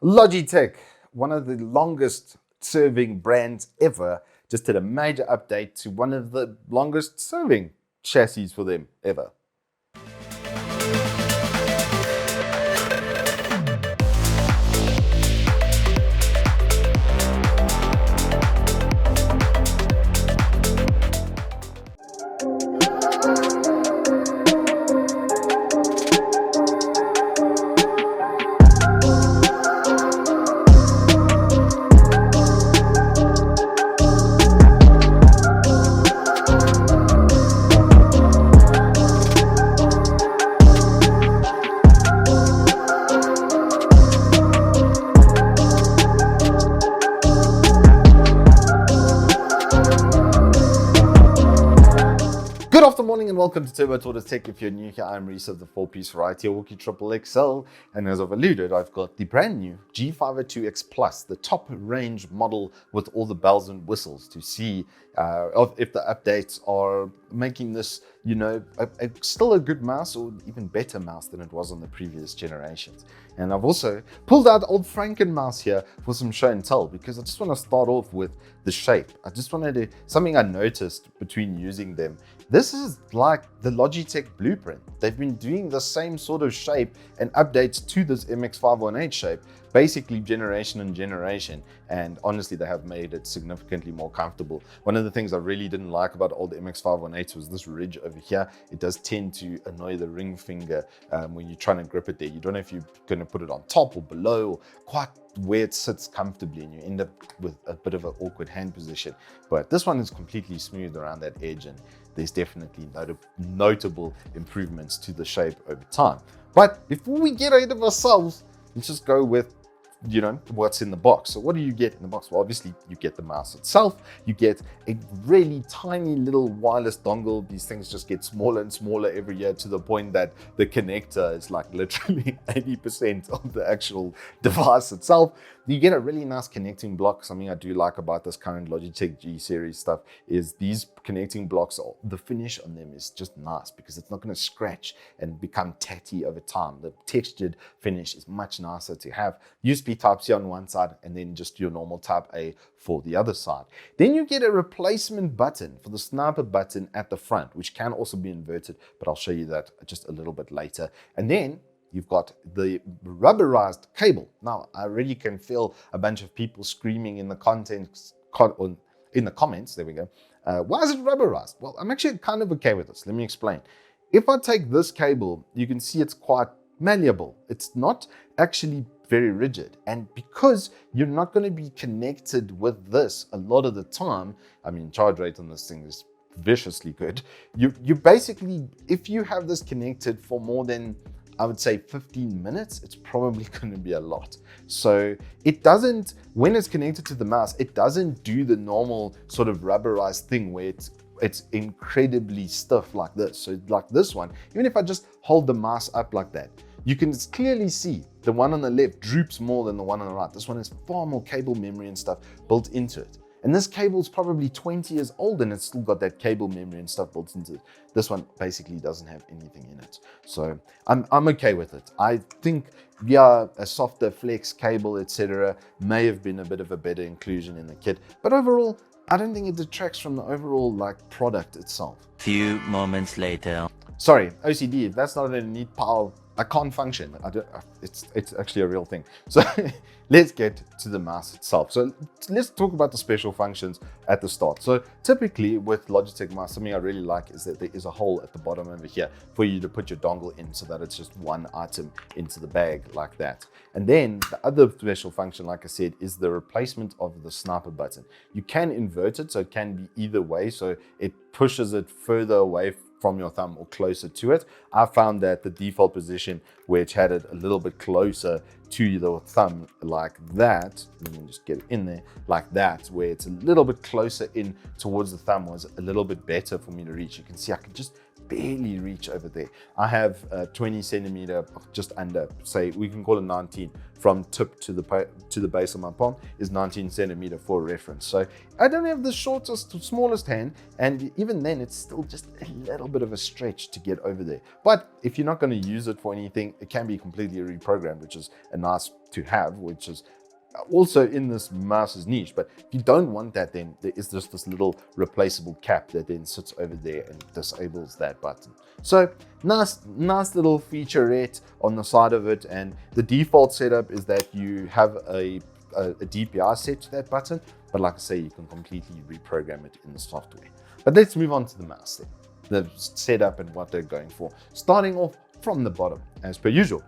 Logitech, one of the longest serving brands ever, just did a major update to one of the longest serving chassis for them ever. Good afternoon and welcome to Turbo Tortoise Tech. If you're new here, I'm Reese of the 4-piece variety Wookie Triple XL. And as I've alluded, I've got the brand new G502 X Plus, the top range model with all the bells and whistles to see if the updates are making this, still a good mouse or even better mouse than it was on the previous generations. And I've also pulled out old Franken mouse here for some show and tell, because I just want to start off with the shape. I just wanted to, something I noticed between using them. This is like the Logitech blueprint. They've been doing the same sort of shape and updates to this MX518 shape, basically generation and generation. And honestly, they have made it significantly more comfortable. One of the things I really didn't like about old MX518 was this ridge over here. It does tend to annoy the ring finger when you're trying to grip it there. You don't know if you're going to put it on top or below, or quite where it sits comfortably, and you end up with a bit of an awkward hand position. But this one is completely smooth around that edge, and there's definitely notable improvements to the shape over time. But before we get ahead of ourselves, let's just go with what's in the box. So what do you get in the box? Well, obviously you get the mouse itself. You get a really tiny little wireless dongle. These things just get smaller and smaller every year, to the point that the connector is like literally 80% of the actual device itself. You get a really nice connecting block. Something I do like about this current Logitech G series stuff is these connecting blocks, the finish on them is just nice because it's not going to scratch and become tatty over time. The textured finish is much nicer to have. USB Type-C on one side and then just your normal Type-A for the other side. Then you get a replacement button for the sniper button at the front, which can also be inverted, but I'll show you that just a little bit later. And then you've got the rubberized cable. Now, I already can feel a bunch of people screaming in the comments, there we go. Why is it rubberized? Well, I'm actually kind of okay with this. Let me explain. If I take this cable, you can see it's quite malleable. It's not actually very rigid. And because you're not going to be connected with this a lot of the time, I mean, charge rate on this thing is viciously good. You basically, if you have this connected for more than, I would say, 15 minutes, it's probably going to be a lot. So it doesn't, when it's connected to the mouse, it doesn't do the normal sort of rubberized thing where it's incredibly stiff like this. So like this one, even if I just hold the mouse up like that, you can clearly see the one on the left droops more than the one on the right. This one has far more cable memory and stuff built into it. And this cable is probably 20 years old and it's still got that cable memory and stuff built into it. This one basically doesn't have anything in it. So I'm okay with it. I think, yeah, a softer flex cable, etc., may have been a bit of a better inclusion in the kit. But overall, I don't think it detracts from the overall product itself. Few moments later. Sorry, OCD, if that's not a neat pile, I can't function. It's actually a real thing. So let's get to the mouse itself. So let's talk about the special functions at the start. So typically with Logitech mouse, something I really like is that there is a hole at the bottom over here for you to put your dongle in, so that it's just one item into the bag like that. And then the other special function, like I said, is the replacement of the sniper button. You can invert it, so it can be either way. So it pushes it further away from your thumb or closer to it. I found that the default position, which had it a little bit closer to your thumb like that, let me just get it in there like that, where it's a little bit closer in towards the thumb, was a little bit better for me to reach. You can see I can just barely reach over there. I have a 20 centimeter, just under, say we can call it 19, from tip to the base of my palm is 19 centimeter for reference. So I don't have the shortest, smallest hand, and even then it's still just a little bit of a stretch to get over there. But if you're not going to use it for anything, it can be completely reprogrammed, which is a nice to have, which is also in this mouse's niche. But if you don't want that, then there is just this little replaceable cap that then sits over there and disables that button. So nice little featurette on the side of it. And the default setup is that you have a DPI set to that button, but like I say, you can completely reprogram it in the software. But let's move on to the mouse then, the setup and what they're going for. Starting off from the bottom, as per usual.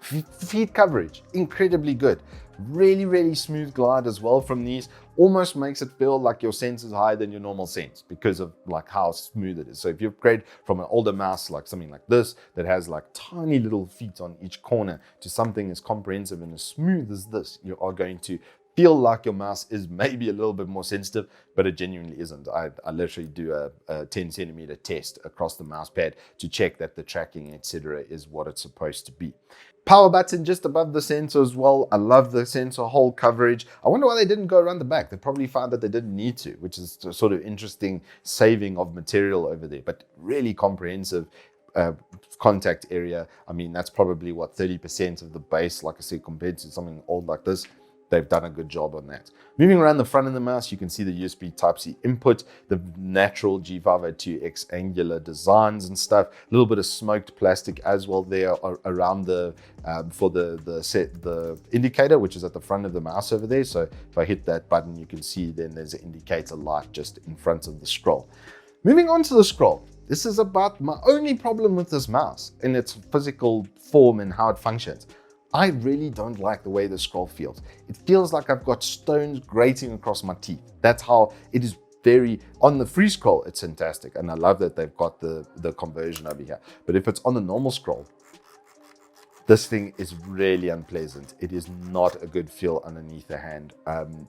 Feet coverage, incredibly good. Really smooth glide as well from these. Almost makes it feel like your sense is higher than your normal sense because of like how smooth it is. So if you upgrade from an older mouse, like something like this, that has like tiny little feet on each corner, to something as comprehensive and as smooth as this, you are going to feel like your mouse is maybe a little bit more sensitive, but it genuinely isn't. I literally do a 10 centimeter test across the mouse pad to check that the tracking, etc., is what it's supposed to be. Power button just above the sensor as well. I love the sensor hole coverage. I wonder why they didn't go around the back. They probably found that they didn't need to, which is a sort of interesting saving of material over there, but really comprehensive contact area. I mean, that's probably what, 30% of the base, like I said, compared to something old like this. They've done a good job on that. Moving around the front of the mouse, you can see the USB Type-C input, the natural G502 X angular designs and stuff. A little bit of smoked plastic as well there around the for the indicator, which is at the front of the mouse over there. So if I hit that button, you can see then there's an indicator light just in front of the scroll. Moving on to the scroll. This is about my only problem with this mouse in its physical form and how it functions. I really don't like the way the scroll feels. It feels like I've got stones grating across my teeth. That's how it is. On the free scroll, it's fantastic. And I love that they've got the conversion over here. But if it's on the normal scroll, this thing is really unpleasant. It is not a good feel underneath the hand.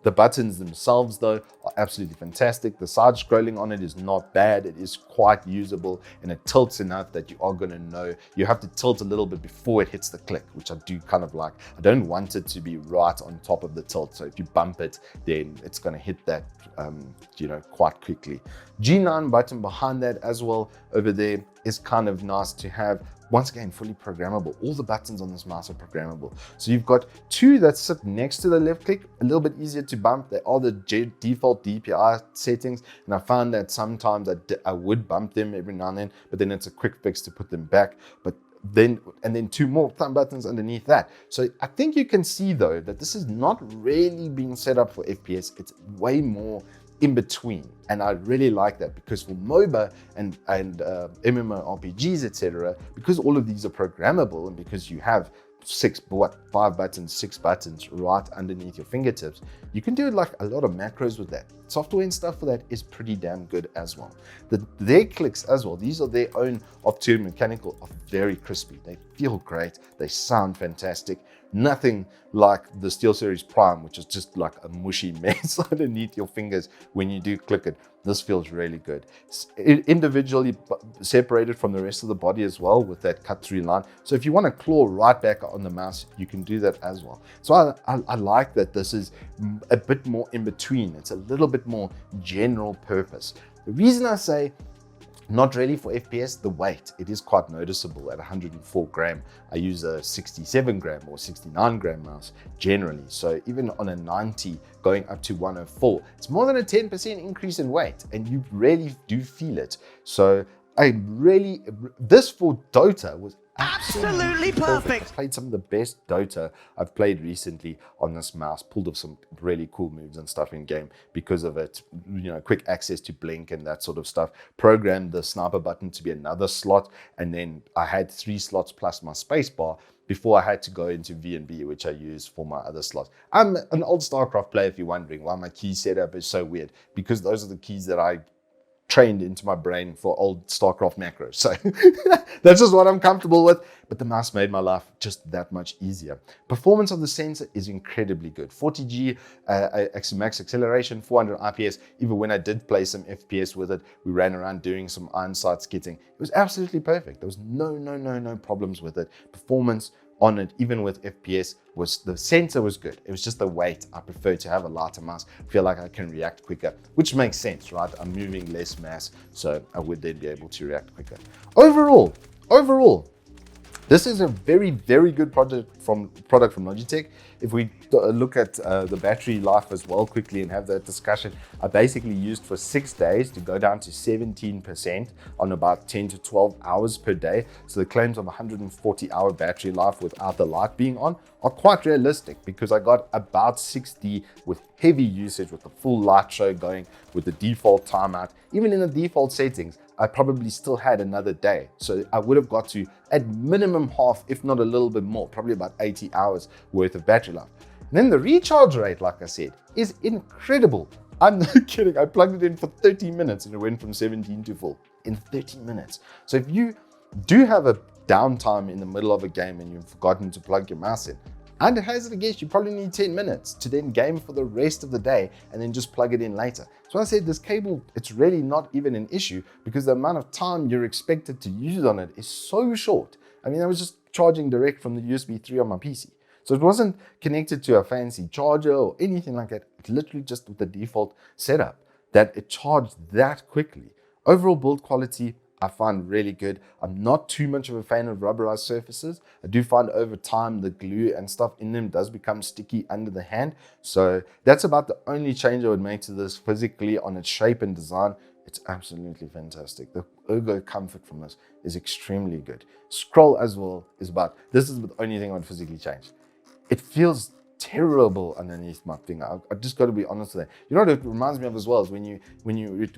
The buttons themselves, though, are absolutely fantastic. The side scrolling on it is not bad. It is quite usable, and it tilts enough that you are going to know. You have to tilt a little bit before it hits the click, which I do kind of like. I don't want it to be right on top of the tilt. So if you bump it, then it's going to hit that, quite quickly. G9 button behind that as well over there is kind of nice to have. Once again, fully programmable. All the buttons on this mouse are programmable. So you've got two that sit next to the left click, a little bit easier to bump. They are the default DPI settings. And I found that sometimes I would bump them every now and then, but then it's a quick fix to put them back. And then two more thumb buttons underneath that. So I think you can see though, that this is not really being set up for FPS. It's way more in between, and I really like that, because for MOBA and MMORPGs, etc., because all of these are programmable, and because you have 6 buttons right underneath your fingertips, you can do like a lot of macros with that. Software and stuff for that is pretty damn good as well. Their clicks as well, these are their own optomechanical, are very crispy. They feel great, they sound fantastic. Nothing like the SteelSeries Prime, which is just like a mushy mess underneath your fingers when you do click it. This feels really good. Individually separated from the rest of the body as well with that cut-through line. So if you want to claw right back on the mouse, you can do that as well. So I like that this is a bit more in between. It's a little bit more general purpose. The reason I say not really for FPS, the weight, it is quite noticeable at 104 gram. I use a 67 gram or 69 gram mouse generally. So even on a 90 going up to 104, it's more than a 10% increase in weight, and you really do feel it. So this for Dota was absolutely perfect. I played some of the best Dota I've played recently on this mouse, pulled off some really cool moves and stuff in game because of it. Quick access to blink and that sort of stuff. Programmed the sniper button to be another slot, and then I had 3 slots plus my space bar before I had to go into V&B, which I use for my other slots. I'm an old StarCraft player, if you're wondering why my key setup is so weird, because those are the keys that I trained into my brain for old StarCraft macros. So that's just what I'm comfortable with. But the mouse made my life just that much easier. Performance of the sensor is incredibly good. 40G max acceleration, 400 IPS. Even when I did play some FPS with it, we ran around doing some iron sight skitting. It was absolutely perfect. There was no problems with it. Performance on it, even with FPS, the sensor was good. It was just the weight. I prefer to have a lighter mouse. I feel like I can react quicker, which makes sense, right? I'm moving less mass, so I would then be able to react quicker. Overall, this is a very good product from Logitech. If we look at the battery life as well quickly and have that discussion, I basically used for 6 days to go down to 17% on about 10 to 12 hours per day. So the claims of 140-hour battery life without the light being on are quite realistic, because I got about 60 with heavy usage, with the full light show going, with the default timeout. Even in the default settings, I probably still had another day. So I would have got to, at minimum, half, if not a little bit more, probably about 80 hours worth of battery life. And then the recharge rate, like I said, is incredible. I'm not kidding. I plugged it in for 30 minutes and it went from 17 to full in 30 minutes. So if you do have a downtime in the middle of a game and you've forgotten to plug your mouse in, I'd hazard a guess you probably need 10 minutes to then game for the rest of the day and then just plug it in later. So I said this cable, it's really not even an issue, because the amount of time you're expected to use on it is so short. I mean, I was just charging direct from the USB 3 on my PC. So it wasn't connected to a fancy charger or anything like that. It's literally just with the default setup that it charged that quickly. Overall build quality, I find really good. I'm not too much of a fan of rubberized surfaces. I do find over time the glue and stuff in them does become sticky under the hand. So that's about the only change I would make to this physically on its shape and design. It's absolutely fantastic. The ergo comfort from this is extremely good. Scroll as well is this is the only thing I would physically change. It feels terrible underneath my finger. I just got to be honest with that. You know what it reminds me of as well is when you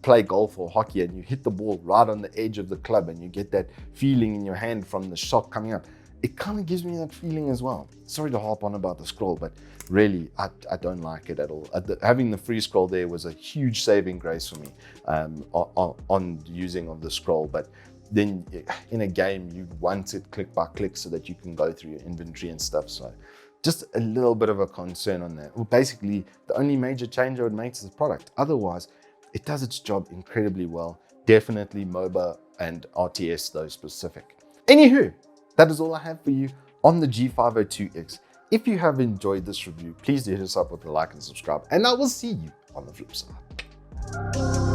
play golf or hockey and you hit the ball right on the edge of the club and you get that feeling in your hand from the shot coming up. It kind of gives me that feeling as well. Sorry to harp on about the scroll, but really I don't like it at all. Having the free scroll there was a huge saving grace for me on using of the scroll. But then in a game you want it click by click so that you can go through your inventory and stuff. So just a little bit of a concern on that. Well, basically, the only major change I would make to the product. Otherwise, it does its job incredibly well. Definitely MOBA and RTS though specific. Anywho, that is all I have for you on the G502X. If you have enjoyed this review, please do hit us up with a like and subscribe, and I will see you on the flip side.